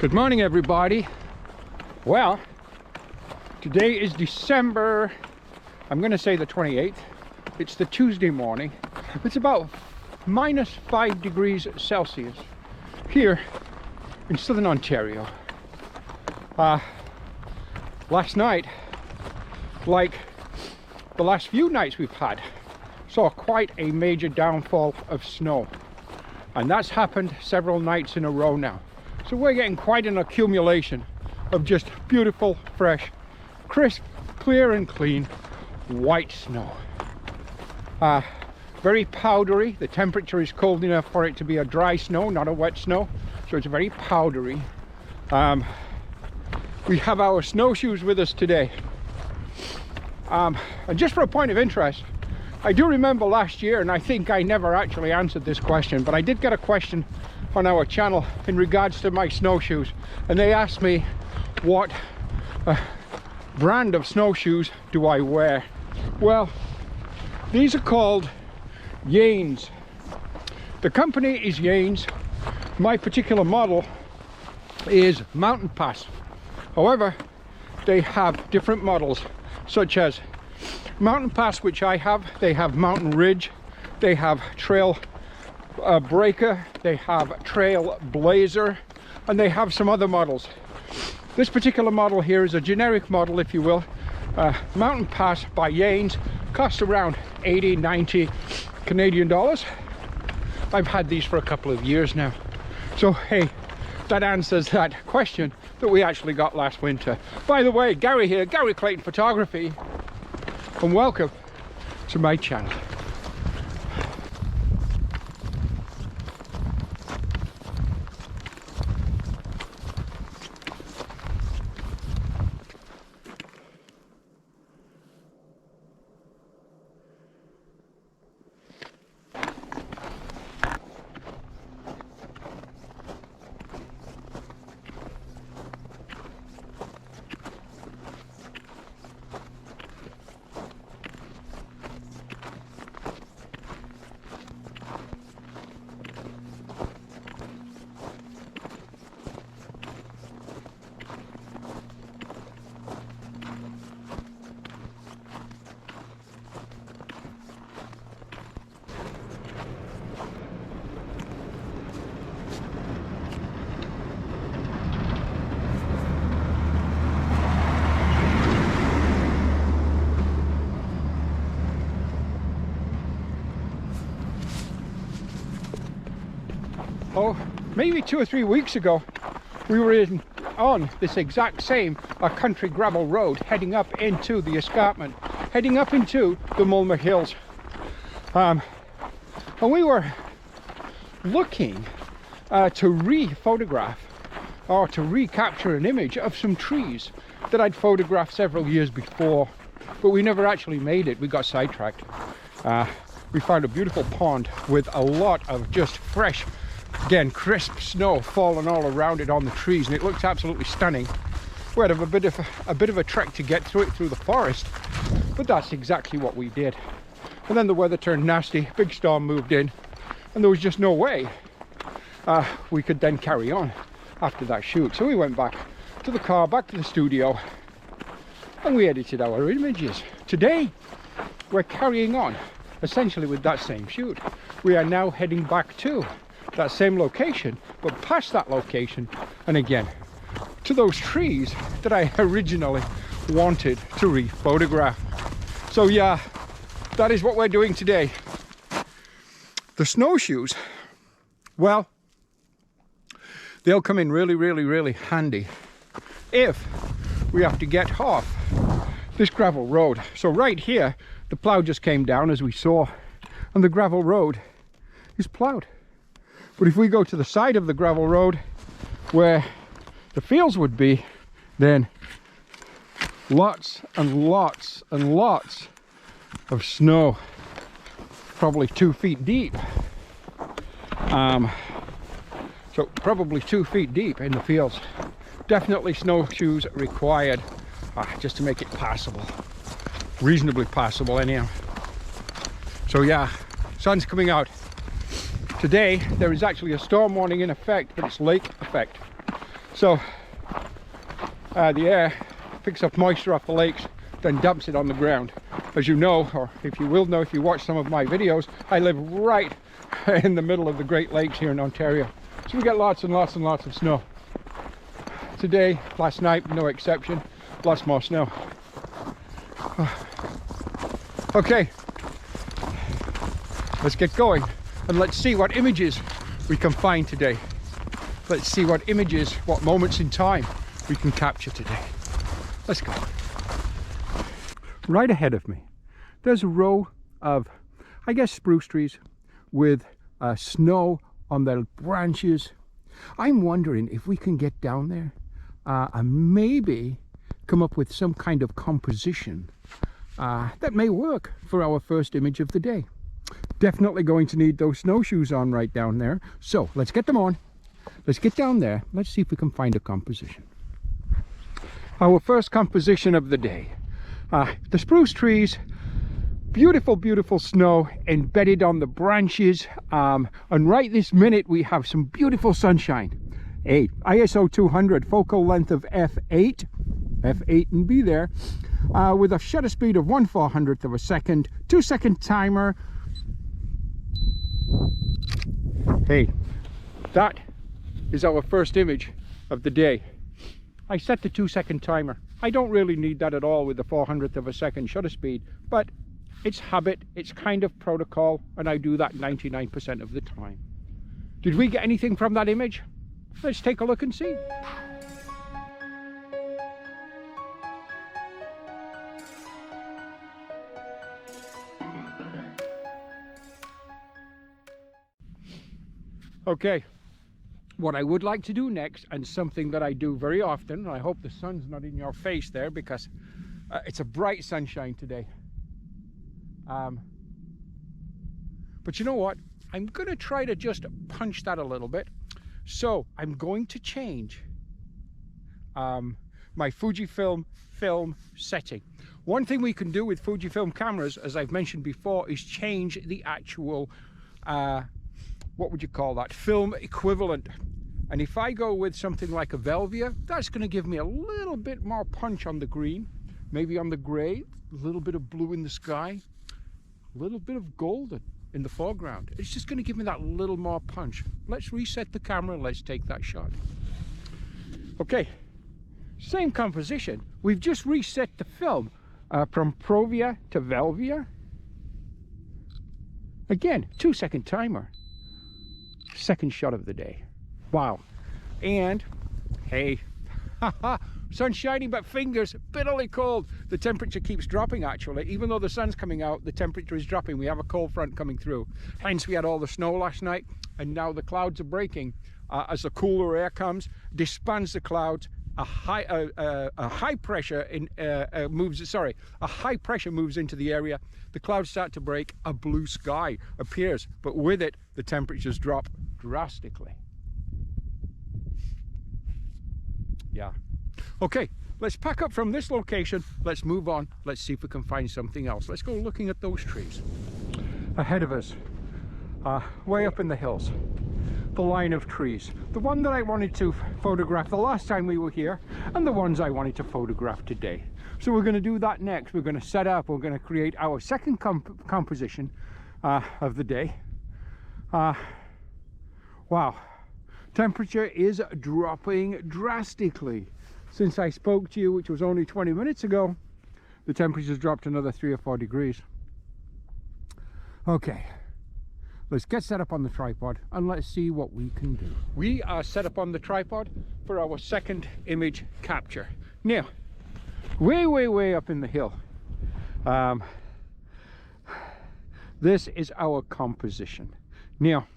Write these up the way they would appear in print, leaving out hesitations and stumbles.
Good morning, everybody. Well, today is December, I'm going to say the 28th. It's the Tuesday morning. It's about -5 degrees Celsius here in southern Ontario. Last night, like the last few nights we've had, saw quite a major downfall of snow. And that's happened several nights in a row now. So we're getting quite an accumulation of just beautiful, fresh, crisp, clear and clean white snow. Very powdery. The temperature is cold enough for it to be a dry snow, not a wet snow. So it's very powdery. We have our snowshoes with us today. And just for a point of interest, I do remember last year, and I think I never actually answered this question, but I did get a question on our channel in regards to my snowshoes, and they asked me what brand of snowshoes do I wear. Well, these are called Yanes. The company is Yanes. My particular model is Mountain Pass. However, they have different models, such as Mountain Pass, which I have. They have Mountain Ridge, they have Trail Breaker, they have Trail Blazer, and they have some other models. This particular model here is a generic model, if you will. Mountain Pass by Yanes, cost around 80-90 Canadian dollars. I've had these for a couple of years now. So hey, that answers that question that we actually got last winter. By the way, Gary here, Gary Clayton Photography, and welcome to my channel. Oh, maybe 2 or 3 weeks ago, we were on this exact same country gravel road, heading up into the escarpment, heading up into the Mulmur Hills. And we were looking to re-photograph or to recapture an image of some trees that I'd photographed several years before, but we never actually made it. We got sidetracked. We found a beautiful pond with a lot of just fresh, again, crisp snow falling all around it on the trees, and it looks absolutely stunning. We had a bit of a trek to get through it through the forest, but that's exactly what we did. And then the weather turned nasty, big storm moved in, and there was just no way we could then carry on after that shoot. So we went back to the car, back to the studio, and we edited our images. Today we're carrying on essentially with that same shoot. We are now heading back to that same location, but past that location, and again to those trees that I originally wanted to re-photograph. So yeah, that is what we're doing today. The snowshoes, well, they'll come in really handy if we have to get off this gravel road. So right here, the plow just came down, as we saw, and the gravel road is plowed. But if we go to the side of the gravel road where the fields would be, then lots and lots and lots of snow, probably 2 feet deep. So probably 2 feet deep in the fields. Definitely snowshoes required just to make it passable, reasonably passable anyhow. So yeah, sun's coming out. Today there is actually a storm warning in effect, but it's lake effect. So the air picks up moisture off the lakes, then dumps it on the ground. As you know, or if you will know if you watch some of my videos, I live right in the middle of the Great Lakes here in Ontario. So we get lots and lots and lots of snow. Today, last night, no exception, lots more snow. Okay, let's get going and let's see what images we can find today. Let's see what images, what moments in time we can capture today. Let's go. Right ahead of me, there's a row of, I guess, spruce trees with snow on their branches. I'm wondering if we can get down there and maybe come up with some kind of composition that may work for our first image of the day. Definitely going to need those snowshoes on right down there. So let's get them on. Let's get down there. Let's see if we can find a composition. Our first composition of the day. The spruce trees, beautiful, beautiful snow embedded on the branches. And right this minute, we have some beautiful sunshine. A ISO 200, focal length of f8 and B there, with a shutter speed of 1/400th of a second, 2-second timer. Hey, that is our first image of the day. I set the 2-second timer. I don't really need that at all with the 400th of a second shutter speed, but it's habit, it's kind of protocol, and I do that 99% of the time. Did we get anything from that image? Let's take a look and see. Okay, what I would like to do next, and something that I do very often, and I hope the sun's not in your face there because it's a bright sunshine today. But you know what? I'm going to try to just punch that a little bit. So I'm going to change my Fujifilm film setting. One thing we can do with Fujifilm cameras, as I've mentioned before, is change the actual what would you call that, film equivalent. And if I go with something like a Velvia, that's going to give me a little bit more punch on the green, maybe on the gray, a little bit of blue in the sky, a little bit of golden in the foreground. It's just going to give me that little more punch. Let's reset the camera and let's take that shot. Okay, same composition. We've just reset the film from Provia to Velvia. Again, 2-second timer. Second shot of the day. Wow. And hey, sun's shining but fingers bitterly cold. The temperature keeps dropping actually. Even though the sun's coming out, the temperature is dropping. We have a cold front coming through. Hence we had all the snow last night, and now the clouds are breaking as the cooler air comes, disbands the clouds. A high pressure moves into the area. The clouds start to break, a blue sky appears, but with it the temperatures drop drastically. Yeah. Okay, let's pack up from this location. Let's move on. Let's see if we can find something else. Let's go looking at those trees ahead of us, way up in the hills. The line of trees, the one that I wanted to photograph the last time we were here, and the ones I wanted to photograph today. So we're going to do that next. We're going to set up, we're going to create our second composition of the day. Wow, temperature is dropping drastically. Since I spoke to you, which was only 20 minutes ago, the temperature's dropped another 3 or 4 degrees. Okay. Let's get set up on the tripod and let's see what we can do. We are set up on the tripod for our second image capture. Now, way up in the hill, this is our composition. Now,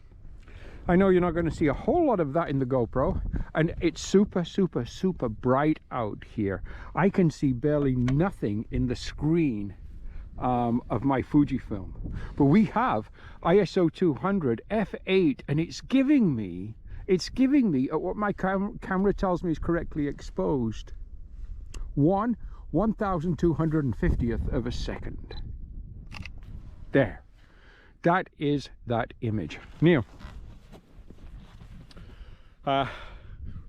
I know you're not going to see a whole lot of that in the GoPro, and it's super bright out here. I can see barely nothing in the screen of my Fujifilm, but we have ISO 200 f8, and it's giving me at what my camera tells me is correctly exposed, 1/1250th of a second. There, that is that image. Now,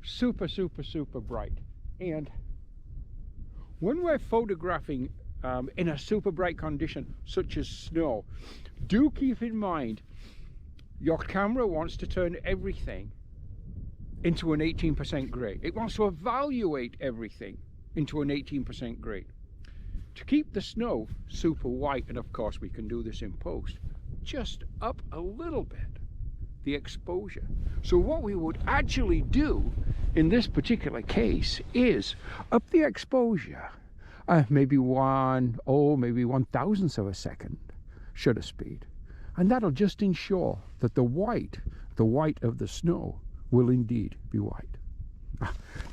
super, super, super bright. And when we're photographing in a super bright condition such as snow, do keep in mind your camera wants to turn everything into an 18% grade. It wants to evaluate everything into an 18% grade. To keep the snow super white, and of course we can do this in post, just up a little bit the exposure. So what we would actually do in this particular case is up the exposure maybe 1/1000th of a second shutter speed, and that'll just ensure that the white of the snow will indeed be white.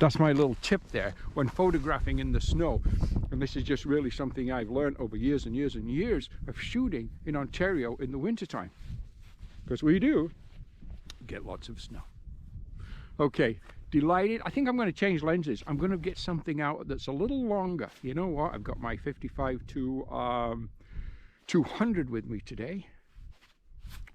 That's my little tip there when photographing in the snow, and this is just really something I've learned over years and years and years of shooting in Ontario in the wintertime, because we do get lots of snow. Okay, delighted. I think I'm going to change lenses. I'm going to get something out that's a little longer. You know what? I've got my 55 to 200 with me today.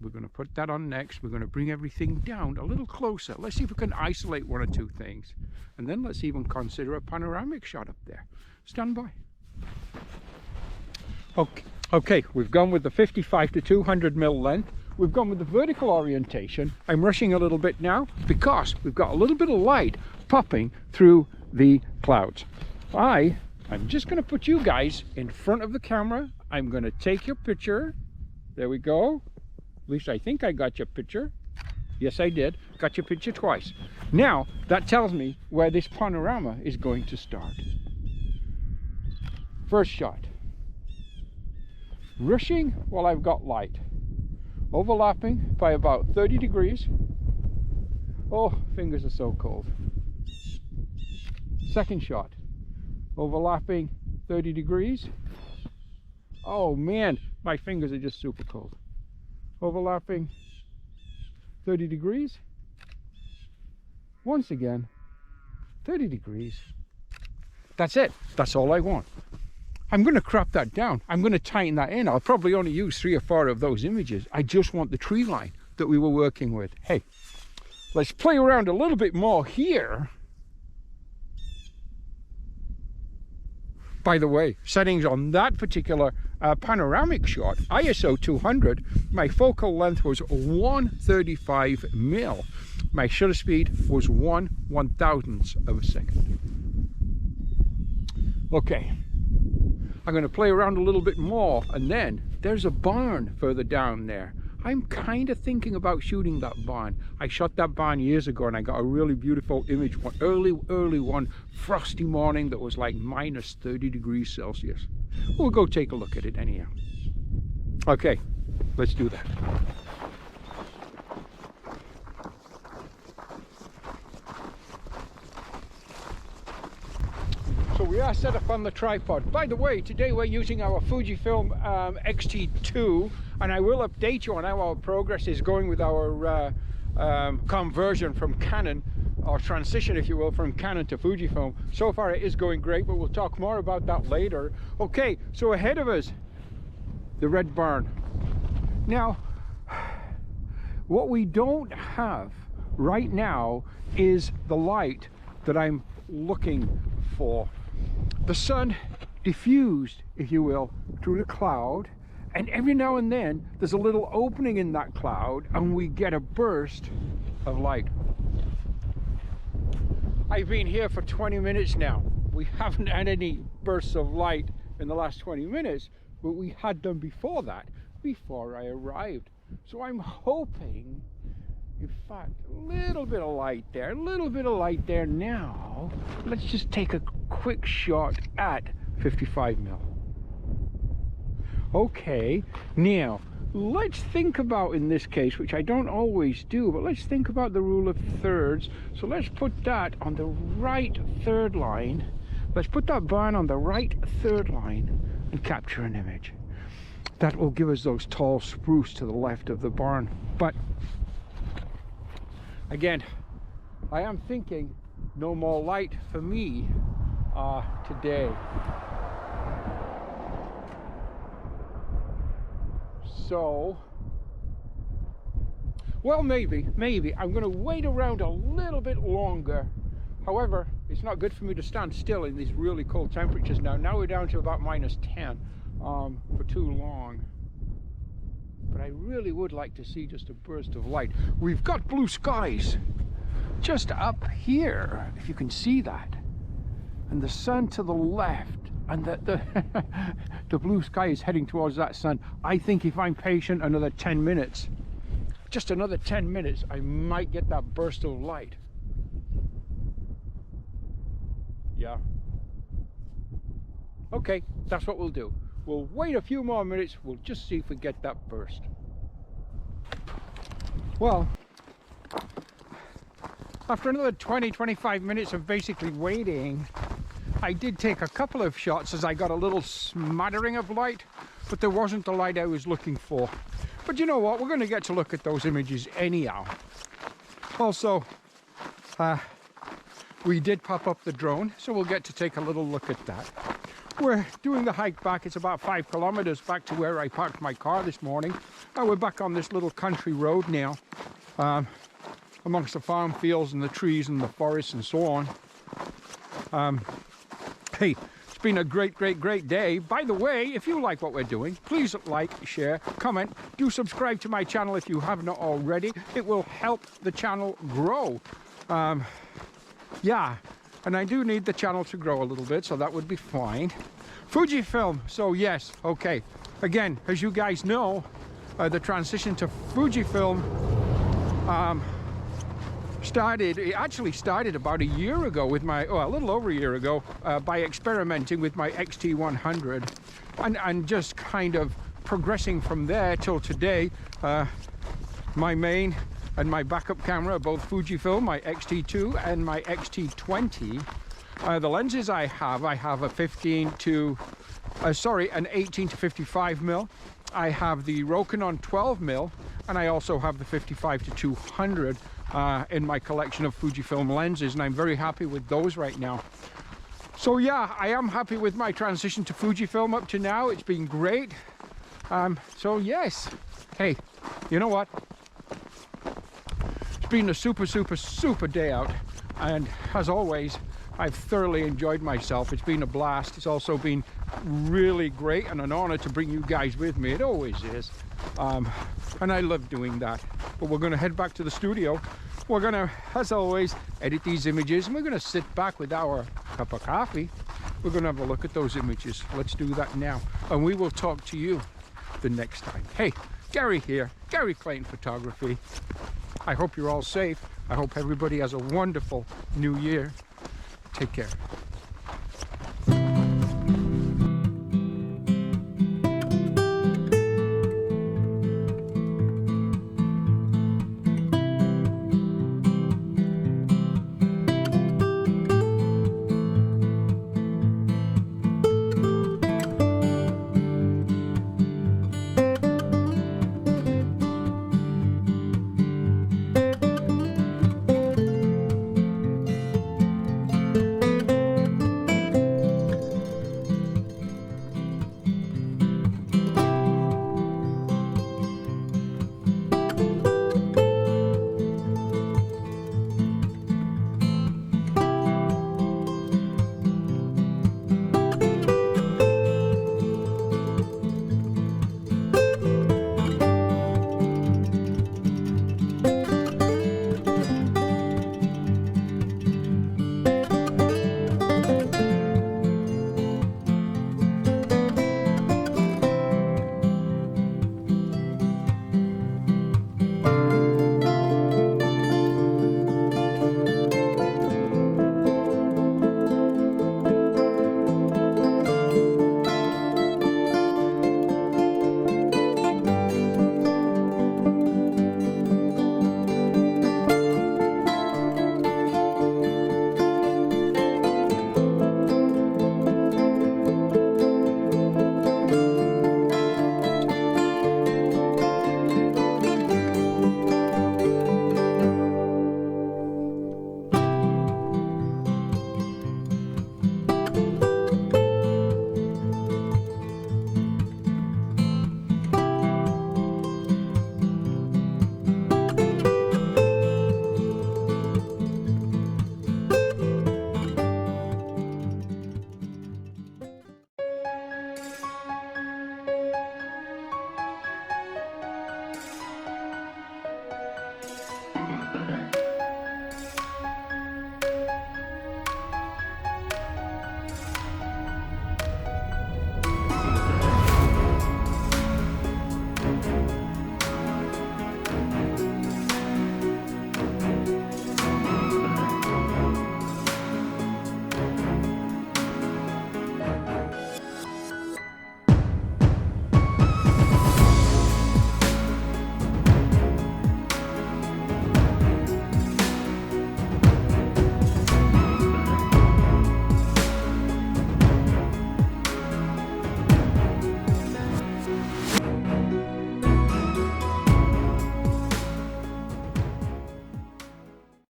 We're going to put that on next. We're going to bring everything down a little closer. Let's see if we can isolate one or two things. And then let's even consider a panoramic shot up there. Stand by. Okay, we've gone with the 55 to 200 mil length. We've gone with the vertical orientation. I'm rushing a little bit now because we've got a little bit of light popping through the clouds. I'm just going to put you guys in front of the camera. I'm going to take your picture. There we go. At least I think I got your picture. Yes, I did. Got your picture twice. Now, that tells me where this panorama is going to start. First shot. Rushing while I've got light. Overlapping by about 30 degrees. Oh, fingers are so cold. Second shot. Overlapping 30 degrees. Oh man, my fingers are just super cold. Overlapping 30 degrees. Once again, 30 degrees. That's it. That's all I want. I'm going to crop that down. I'm going to tighten that in. I'll probably only use 3 or 4 of those images. I just want the tree line that we were working with. Hey, let's play around a little bit more here. By the way, settings on that particular panoramic shot, ISO 200, my focal length was 135 mil. My shutter speed was 1/1000th of a second. Okay. I'm going to play around a little bit more, and then there's a barn further down there. I'm kind of thinking about shooting that barn. I shot that barn years ago and I got a really beautiful image, one early one frosty morning that was like minus 30 degrees Celsius. We'll go take a look at it anyhow. Okay, let's do that. So we are set up on the tripod. By the way, today we're using our Fujifilm X-T2, and I will update you on how our progress is going with our conversion from Canon, or transition, if you will, from Canon to Fujifilm. So far it is going great, but we'll talk more about that later. Okay, so ahead of us, the red barn. Now, what we don't have right now is the light that I'm looking for. The sun diffused, if you will, through the cloud, and every now and then there's a little opening in that cloud and we get a burst of light. I've been here for 20 minutes now. We haven't had any bursts of light in the last 20 minutes, but we had them before that, before I arrived. So I'm hoping, in fact, a little bit of light there, a little bit of light there now. Let's just take a quick shot at 55 mil. Okay, now let's think about, in this case, which I don't always do, but let's think about the rule of thirds. So let's put that on the right third line. Let's put that barn on the right third line and capture an image. That will give us those tall spruce to the left of the barn. But again, I am thinking no more light for me today. So, well, maybe I'm going to wait around a little bit longer However, it's not good for me to stand still in these really cold temperatures now. Now we're down to about -10 for too long. But I really would like to see just a burst of light. We've got blue skies just up here, if you can see that. And the sun to the left. And the blue sky is heading towards that sun. I think if I'm patient another 10 minutes, just another 10 minutes, I might get that burst of light. Yeah. Okay, that's what we'll do. We'll wait a few more minutes. We'll just see if we get that burst. Well, after another 20-25 minutes of basically waiting, I did take a couple of shots as I got a little smattering of light, but there wasn't the light I was looking for. But you know what? We're going to get to look at those images anyhow. Also, we did pop up the drone, so we'll get to take a little look at that. We're doing the hike back. It's about 5 kilometers back to where I parked my car this morning. We're back on this little country road now, amongst the farm fields and the trees and the forests and so on. Hey, it's been a great day. By the way, if you like what we're doing, please like, share, comment, do subscribe to my channel if you have not already. It will help the channel grow. Yeah, and I do need the channel to grow a little bit, so that would be fine. Fujifilm, so yes, okay. Again, as you guys know, the transition to Fujifilm it actually started about a year ago with my, a little over a year ago, by experimenting with my XT100 and just kind of progressing from there till today. My main and my backup camera are both Fujifilm, my X-T2 and my X-T20. The lenses I have a 18 to 55 mil. I have the Rokinon 12 mil, and I also have the 55 to 200 in my collection of Fujifilm lenses, and I'm very happy with those right now. So yeah, I am happy with my transition to Fujifilm up to now. It's been great. So yes, hey, you know what? It's been a super day out, and as always, I've thoroughly enjoyed myself. It's been a blast. It's also been really great and an honor to bring you guys with me. It always is. And I love doing that. But we're going to head back to the studio. We're going to, as always, edit these images, and we're going to sit back with our cup of coffee. We're going to have a look at those images. Let's do that now, and we will talk to you the next time. Hey, Gary here, Gary Clayton Photography. I hope you're all safe. I hope everybody has a wonderful new year. Take care.